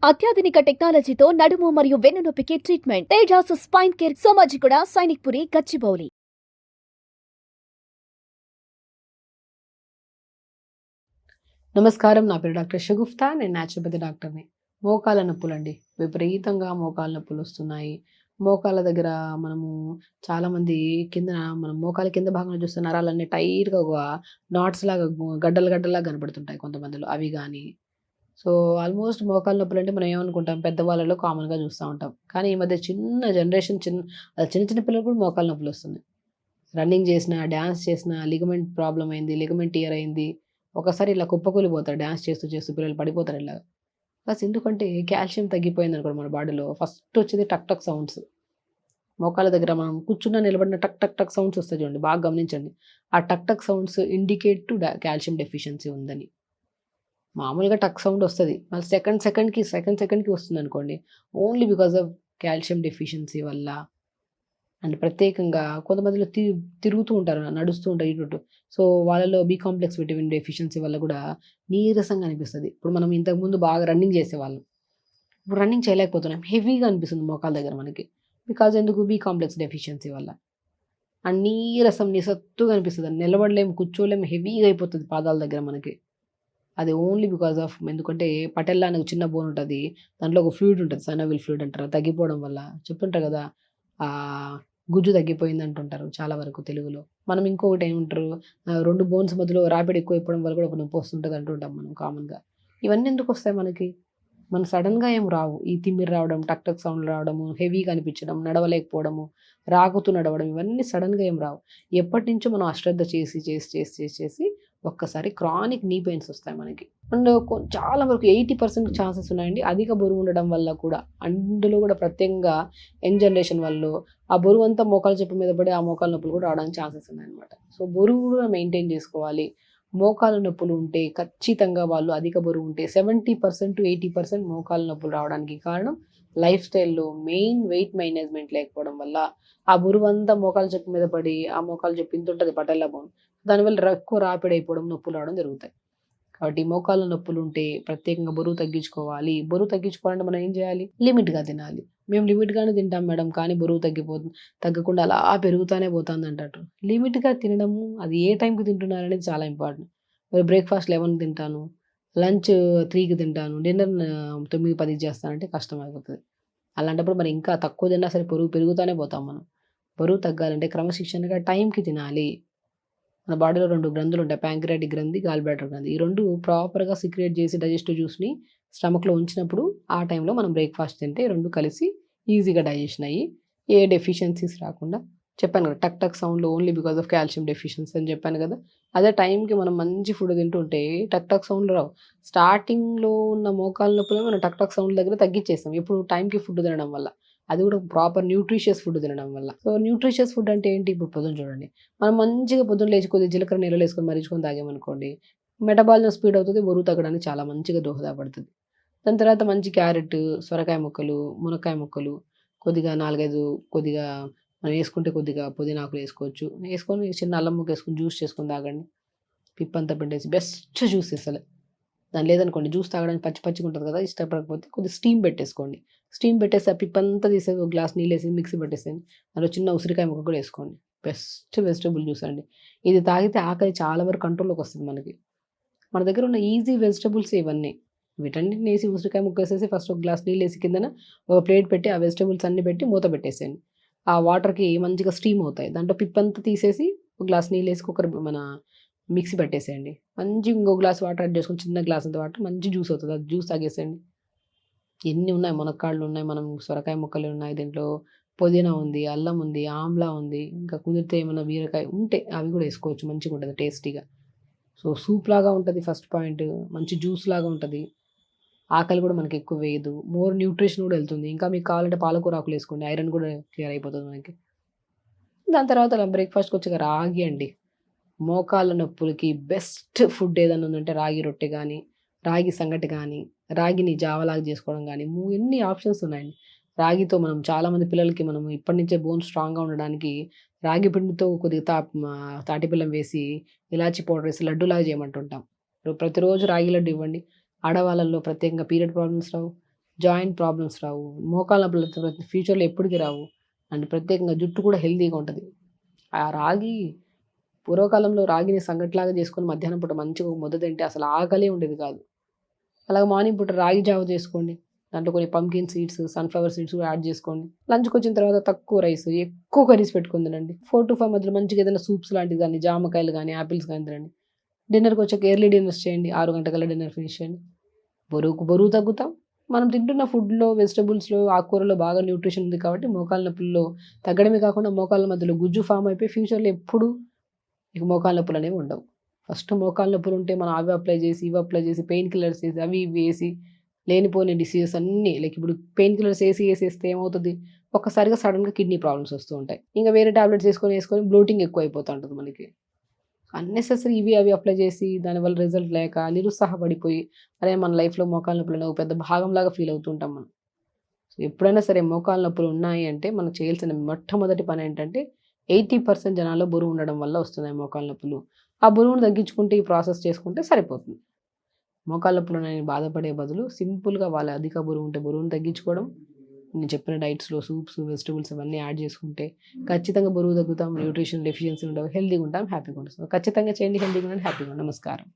అత్యాధునిక టెక్నాలజీతో నడుము మరియు వెన్నునొప్పికి treatment Tejas spine care Somajiguda Sainikpuri Gachibowli. నమస్కారం. నా పేరు డాక్టర్ షగుఫ్తా. నేను న్యాచురోపతి డాక్టర్ని. మోకాళ్ళ నొప్పులండి. విపరీతంగా మోకాళ్ళ నొప్పులొస్తున్నాయి. మోకాళ్ళ దగ్గర మనము చాలామంది కింద మనం మోకాళ్ళ కింద భాగంలో చూస్తే నరాలన్నీ టైట్‌గా ఒక నాట్స్ లాగా గడ్డలు గడ్డల్లాగా కనపడుతుంటాయి కొంతమందిలో. అవి గానీ, సో, ఆల్మోస్ట్ మోకాళ్ళ నొప్పులంటే మనం ఏమనుకుంటాం, పెద్దవాళ్ళలో కామన్‌గా చూస్తా ఉంటాం. కానీ ఈ మధ్య చిన్న జనరేషన్ చిన్న చిన్న పిల్లలకు కూడా మోకాళ్ళ నొప్పులొస్తున్నాయి. రన్నింగ్ చేసినా, డాన్స్ చేసినా లిగమెంట్ ప్రాబ్లమ్ అయింది. లిగమెంట్ టియర్ అయింది. ఒకసారి ఇలా కుప్పకూలిపోతారు. డాన్స్ చేస్తూ చేస్తూ పిల్లలు పడిపోతారు ఇలాగ. ప్లస్ ఎందుకంటే కాల్షియం తగ్గిపోయిందనుకోండి మన బాడీలో ఫస్ట్ వచ్చేది టక్ టక్ సౌండ్స్. మోకాళ్ళ దగ్గర మనం కూర్చున్నా, నిలబడిన టక్ టక్ టక్ సౌండ్స్ వస్తాయి చూడండి. బాగా గమనించండి. ఆ టక్ టక్ sounds indicate to calcium deficiency ఉందని. మామూలుగా టక్ సౌండ్ వస్తది. మళ్ళీ సెకండ్ సెకండ్‌కి వస్తుందనుకోండి. Only because of calcium deficiency వల్ల. అండ్ ప్రత్యేకంగా కొంతమందిలో తిరుగుతూ ఉంటారు. నడుస్తూ ఉంటారు ఇటు అటు. సో, వాళ్ళలో బి కాంప్లెక్స్ విటమిన్ డెఫిషియన్సీ వల్ల కూడా నీరసంగా అనిపిస్తది. ఇప్పుడు మనం ఇంతకుముందు బాగా రన్నింగ్ చేసేవాళ్ళం. ఇప్పుడు రన్నింగ్ చేయలేకపోతున్నాం. హెవీగా అనిపిస్తుంది మోకాళ్ళ దగ్గర మనకి. బికాజ్ ఎందుకు? బి కాంప్లెక్స్ డెఫిషియన్సీ వల్ల. అండ్ నీరసం నిస్సత్తుగా అనిపిస్తది. నిలబడలేము, కూర్చోలేము, హెవీగా అయిపోతది పాదాల దగ్గర మనకి. అది ఓన్లీ బికాజ్ ఆఫ్ ఎందుకంటే పటెల్లా అనే ఒక చిన్న బోన్ ఉంటది. దాంట్లో ఒక ఫ్లూయిడ్ ఉంటది. సైనోవియల్ ఫ్లూయిడ్ అంటారు. అది తగ్గిపోవడం వల్ల చెప్తుంటారు కదా! గుజ్జు తగ్గిపోయింది అంటుంటారు చాలా వరకు తెలుగులో. మనం ఇంకొకటి ఏమంటారు, 2 బోన్స్ మధ్యలో రాపిడి ఎక్కువైపోవడం వల్ల కూడా ఒక నొప్పి వస్తుంటది అంటుంటాం మనం కామన్‌గా. ఇవన్నీ ఎందుకొస్తాయి మనకి? మనకు సడెన్‌గా ఏం రావు. ఈ తిమ్మిరి రావడం, టక్ టక్ సౌండ్‌లు రావడము, హెవీగా అనిపించడం, నడవలేకపోవడము, రాకుతూ నడవడం ఇవన్నీ సడెన్‌గా ఏం రావు. ఎప్పటినుంచో మనం అశ్రద్ధ చేసి ఒక్కసారి క్రానిక్ నీ పెయిన్స్ వస్తాయి మనకి. అండ్ చాలా వరకు 80% ఛాన్సెస్ ఉన్నాయండి. అధిక బరువు ఉండడం వల్ల కూడా. అందులో కూడా ప్రత్యేకంగా యంగ్ జనరేషన్ వాళ్ళు ఆ బరువంతా మోకాళ్ళ చెప్పు మీద పడి ఆ మోకాళ్ళ నొప్పులు కూడా రావడానికి ఛాన్సెస్ ఉన్నాయన్నమాట. సో, బరువు కూడా మెయింటైన్ చేసుకోవాలి. మోకాళ్ళ నొప్పులు ఉంటే ఖచ్చితంగా వాళ్ళు అధిక బరువు ఉంటే 70% to 80% మోకాళ్ళ నొప్పులు రావడానికి కారణం లైఫ్ స్టైల్‌లో మెయిన్ వెయిట్ మేనేజ్‌మెంట్ లేకపోవడం వల్ల ఆ బరువంతా మోకాళ్ళ చెప్పు మీద పడి, ఆ మోకాళ్ళ చెప్పు ఇంతుంటది పటెల్లా బోన్. దానివల్ల ఎక్కువ రాపిడైపోవడం, నొప్పులు రావడం జరుగుతాయి. కాబట్టి మోకాళ్ళ నొప్పులుంటే ప్రత్యేకంగా బరువు తగ్గించుకోవాలి. బరువు తగ్గించుకోవాలంటే మనం ఏం చేయాలి? లిమిట్‌గా తినాలి. మేము లిమిట్‌గానే తింటాం మేడం. కానీ బరువు తగ్గకుండా అలా పెరుగుతానే పోతాందంటారు. లిమిట్‌గా తినడము, అది ఏ టైంకి తింటున్నారనేది చాలా ఇంపార్టెంట్. మరి బ్రేక్‌ఫాస్ట్ 11కి తింటాను. లంచ్ 3కి తింటాను. డిన్నర్ 9, 10కి చేస్తానంటే కష్టమైపోతది. అలాంటప్పుడు మరి ఇంకా తక్కువ తిన్నా సరే బరువు పెరుగుతానే పోతాం మనం. బరువు తగ్గాలంటే క్రమశిక్షణగా టైంకి తినాలి. మన బాడీలో 2 గ్రంథులుంటాయి. ప్యాంక్రియాటిక్ గ్రంథి, గాల్ బ్లాడర్ గ్రంథి. ఈ 2 ప్రాపర్‌గా సీక్రెట్ చేసి డైజెస్టివ్ జ్యూస్‌ని స్టమక్‌లో ఉంచినప్పుడు ఆ టైంలో మనం బ్రేక్‌ఫాస్ట్ తింటే 2 కలిసి ఈజీగా డైజెషన్ అయ్యి ఏ డెఫిషియన్సీస్ రాకుండా చెప్పాను కదా! టక్ టక్ సౌండ్‌లు only because of calcium deficiency అని చెప్పాను కదా! అదే టైంకి మనం మంచి ఫుడ్ తింటుంటే టక్ టక్ సౌండ్‌లు రావు. స్టార్టింగ్‌లో ఉన్న మోకాళ్ళ నొప్పులు మనం టక్ టక్ సౌండ్‌ల దగ్గర తగ్గిచ్చేసాం. ఎప్పుడు? టైంకి ఫుడ్ తినడం వల్ల. అది కూడా ప్రాపర్ న్యూట్రిషియస్ ఫుడ్ తినడం వల్ల. సో, న్యూట్రిషియస్ ఫుడ్ అంటే ఏంటి? ఇప్పుడు పొద్దున చూడండి. మనం మంచిగా పొద్దున్న లేచి కొద్దిగా జీలకర్ర నీళ్ళలో ఏసుకొని మరిగించుకొని తాగామనుకోండి, మెటబాలిజం స్పీడ్ అవుతది. బరువు తగ్గడానికి చాలా మంచిగా దోహదపడుతది. దాని తర్వాత మంచి క్యారెట్, సొరకాయ ముక్కలు, మునక్కాయ ముక్కలు, కొద్దిగా 4, 5 కొద్దిగా మనం ఏసుకుంటే కొద్దిగా పుదీనాకులు ఏసుకోవచ్చు. ఏసుకొని చిన్న అల్లం ముక్క ఏసుకొని జ్యూస్ చేసుకొని తాగండి. పిప్పంతా పిండేసి బెస్ట్ జ్యూస్ అసలు. దాని లేదనుకోండి జ్యూస్ తాగడానికి పచ్చి పచ్చిగుంటది కదా! ఇష్టపడకపోతే కొద్దిగా స్టీమ్ పెట్టేసుకోండి. స్టీమ్ పెట్టేసి ఆ పిప్పంతా తీసేసి ఒక గ్లాస్ నీళ్ళేసి మిక్సీ పట్టేసేయండి. అందులో చిన్న ఉసిరికాయ ముక్క కూడా ఏసుకోండి. బెస్ట్ వెజిటబుల్ జ్యూస్ అండి. ఇది తాగితే ఆకలి చాలా వరకు కంట్రోల్‌లోకొస్తది మనకి. మన దగ్గర ఉన్న ఈజీ వెజిటబుల్స్ ఇవన్నీ. వీటన్నిటినేసి ఉసిరికాయ ముక్కేసేసి ఫస్ట్ ఒక గ్లాస్ నీళ్ళేసి కిందన ఒక ప్లేట్ పెట్టి ఆ వెజిటబుల్స్ అన్నీ పెట్టి మూత పెట్టేసేయండి. ఆ వాటర్‌కి మంచిగా స్టీమ్ అవుతాయి. దాంట్లో పిప్పంతా తీసేసి ఒక గ్లాస్ నీళ్ళేసి మన మిక్సీ పట్టేసేయండి. మంచిగా ఇంకో గ్లాస్ వాటర్ యాడ్ చేసుకొని చిన్న గ్లాస్ అంత వాటర్ మంచి జ్యూస్ అవుతది. అది జ్యూస్ తాగేసేయండి. ఎన్ని ఉన్నాయి మునక్కాడలున్నాయి, మనం సొరకాయ ముక్కలున్నాయి, దీంట్లో పుదీనా ఉంది, అల్లం ఉంది, ఆమ్లా ఉంది. ఇంకా కుదిరితే ఏమన్నా బీరకాయ ఉంటే అవి కూడా ఏసుకోవచ్చు. మంచిగుంటది టేస్టీగా. సో, సూప్‌లాగా ఉంటది ఫస్ట్ పాయింట్. మంచి జ్యూస్‌లాగా ఉంటది. ఆకలి కూడా మనకి ఎక్కువ వేయదు. మోర్ న్యూట్రిషన్ కూడా ఎళ్తుంది. ఇంకా మీకు కావాలంటే పాలకూర ఆకులేసుకోండి. ఐరన్ కూడా క్లియర్ అయిపోతది మనకి. దాని తర్వాత బ్రేక్‌ఫాస్ట్‌కొచ్చాక రాగి అండి. మోకాళ్ళ నొప్పులకి బెస్ట్ ఫుడ్ ఏదైనా ఉందంటే రాగి రొట్టె గానీ, రాగి సంగటి గానీ, రాగిని జావలాగా చేసుకోవడం గానీ, ఎన్ని ఆప్షన్స్ ఉన్నాయండి. రాగితో మనం చాలామంది పిల్లలకి మనం ఇప్పటి నుంచే బోన్ స్ట్రాంగ్‌గా ఉండడానికి రాగి పిండితో కొద్దిగా తాటి బెల్లం వేసి, ఇలాచి పౌడర్ వేసి లడ్డూలాగా చేయమంటుంటాం. ప్రతిరోజు రాగి లడ్డు ఇవ్వండి. ఆడవాళ్ళలో ప్రత్యేకంగా పీరియడ్ ప్రాబ్లమ్స్ రావు. జాయింట్ ప్రాబ్లమ్స్ రావు, మోకాళ్ళ నొప్పులు ఫ్యూచర్‌లో ఎప్పటికి రావు. అండ్ ప్రత్యేకంగా జుట్టు కూడా హెల్తీగా ఉంటది. ఆ రాగి పూర్వకాలంలో రాగిని సంగటిలాగా చేసుకొని మధ్యాహ్నం పూట మంచిగా ఒక ముద్ద తింటే అసలు ఆకలే ఉండేది కాదు. అలాగే మార్నింగ్ పూట రాగి జావ చేసుకోండి. దాంట్లో కొన్ని పంకిన్ సీడ్స్, సన్‌ఫ్లవర్ సీడ్స్ కూడా యాడ్ చేసుకోండి. లంచ్‌కొచ్చిన తర్వాత తక్కువ రైస్, ఎక్కువ కర్రీస్ పెట్టుకొని తినండి. 4-5 మధ్యలో మంచిగా ఏదైనా సూప్స్ లాంటివి గానీ, జామకాయలు గానీ, యాపిల్స్ గానీ తినండి. డిన్నర్‌కొచ్చాక ఎర్లీ డిన్నర్స్ చేయండి. 6 గంటకల్లా డిన్నర్ ఫినిష్ చేయండి. బరువు తగ్గుతాం. మనం తింటున్న ఫుడ్‌లో, వెజిటబుల్స్‌లో, ఆకుకూరల్లో బాగా న్యూట్రిషన్ ఉంది కాబట్టి మోకాళ్ళ నొప్పుల్లో తగ్గడమే కాకుండా మోకాళ్ళ మధ్యలో గుజ్జు ఫార్మ్ అయిపోయి ఫ్యూచర్‌లో ఎప్పుడూ మీకు మోకాళ్ళ నొప్పులనేవి ఉండవు. ఫస్ట్ మోకాళ్ళ నొప్పులుంటే మనం అవి అప్లై చేసి, ఇవి అప్లై చేసి, పెయిన్ కిల్లర్స్ ఏసి, అవి ఇవి ఏసి, లేనిపోని డిసీజెస్ అన్నీ లైక్ ఇప్పుడు పెయిన్ కిల్లర్స్ ఏసేస్తే ఏమవుతది? ఒక్కసారిగా సడెన్‌గా కిడ్నీ ప్రాబ్లమ్స్ వస్తూ ఉంటాయి. ఇంక వేరే టాబ్లెట్స్ ఏసుకొని బ్లోటింగ్ ఎక్కువైపోతా ఉంటది మనకి. అన్నెసెసరీ ఇవి అవి అప్లై చేసి దానివల్ల రిజల్ట్ లేక నిరుత్సాహపడిపోయి, అరే! మన లైఫ్‌లో మోకాళ్ళ నొప్పులని ఒక పెద్ద భాగంలాగా ఫీల్ అవుతూ ఉంటాం మనం. సో, ఎప్పుడైనా సరే మోకాళ్ళ నొప్పులు ఉన్నాయి అంటే మనం చేయాల్సిన మొట్టమొదటి పనేంటంటే 80% జనాల్లో బరువు ఉండడం వల్ల వస్తున్నాయి మోకాళ్ళ నొప్పులు. ఆ బరువును తగ్గించుకుంటే ఈ ప్రాసెస్ చేసుకుంటే సరిపోతుంది. మోకాళ్ళ నొప్పులున్నాయని బాధపడే బదులు సింపుల్‌గా వాళ్ళ అధిక బరువు ఉంటే బరువును తగ్గించుకోవడం, నేను చెప్పిన డైట్స్‌లో సూప్స్, వెజిటబుల్స్ అవన్నీ యాడ్ చేసుకుంటే ఖచ్చితంగా బరువు తగ్గుతాం. న్యూట్రిషన్ డెఫిషియన్సీ ఉండవు. హెల్తీగా ఉంటాం. హ్యాపీగా ఉంటాం. సో, ఖచ్చితంగా చేయండి. హెల్తీగా ఉండండి. హ్యాపీగా ఉండండి. నమస్కారం.